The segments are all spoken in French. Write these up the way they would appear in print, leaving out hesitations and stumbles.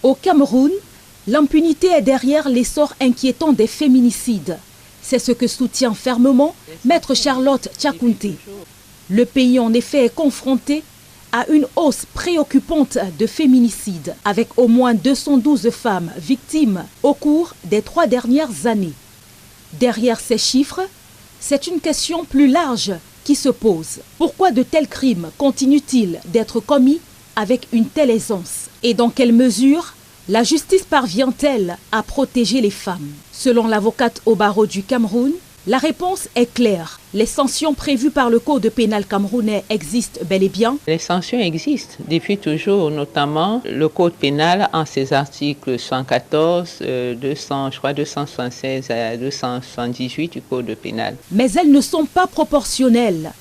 Au Cameroun, l'impunité est derrière l'essor inquiétant des féminicides. C'est ce que soutient fermement Maître Charlotte Tchakounté. Le pays en effet est confronté à une hausse préoccupante de féminicides, avec au moins 212 femmes victimes au cours des 3 dernières années. Derrière ces chiffres, c'est une question plus large qui se pose. Pourquoi de tels crimes continuent-ils d'être commis avec une telle aisance? Et dans quelle mesure la justice parvient-elle à protéger les femmes? Selon l'avocate au barreau du Cameroun, la réponse est claire. Les sanctions prévues par le Code pénal camerounais existent bel et bien. Les sanctions existent depuis toujours, notamment le Code pénal en ses articles 114, 276 à 278 du Code pénal. Mais elles ne sont pas proportionnelles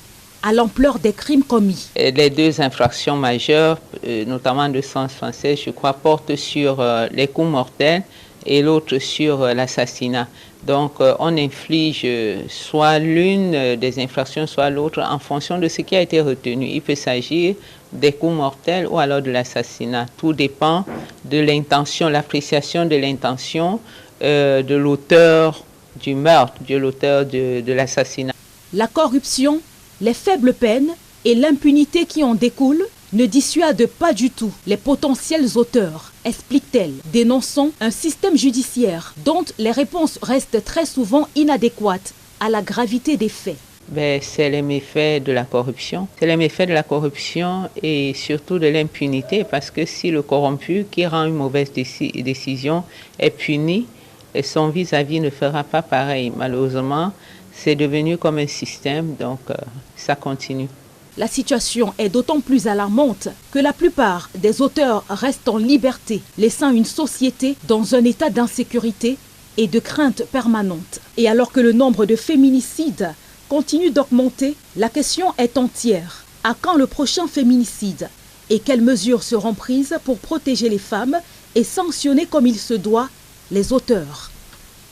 à l'ampleur des crimes commis. Les 2 infractions majeures, notamment 276, je crois, portent sur les coups mortels et l'autre sur l'assassinat. Donc, on inflige soit l'une des infractions, soit l'autre, en fonction de ce qui a été retenu. Il peut s'agir des coups mortels ou alors de l'assassinat. Tout dépend de l'intention, l'appréciation de l'intention de l'auteur du meurtre, de l'auteur de l'assassinat. La corruption, les faibles peines et l'impunité qui en découlent ne dissuadent pas du tout les potentiels auteurs, explique-t-elle, dénonçant un système judiciaire dont les réponses restent très souvent inadéquates à la gravité des faits. C'est les méfaits de la corruption. C'est les méfaits de la corruption et surtout de l'impunité, parce que si le corrompu qui rend une mauvaise décision est puni, son vis-à-vis ne fera pas pareil. Malheureusement, c'est devenu comme un système, donc ça continue. La situation est d'autant plus alarmante que la plupart des auteurs restent en liberté, laissant une société dans un état d'insécurité et de crainte permanente. Et alors que le nombre de féminicides continue d'augmenter, la question est entière. À quand le prochain féminicide? Et quelles mesures seront prises pour protéger les femmes et sanctionner comme il se doit les auteurs?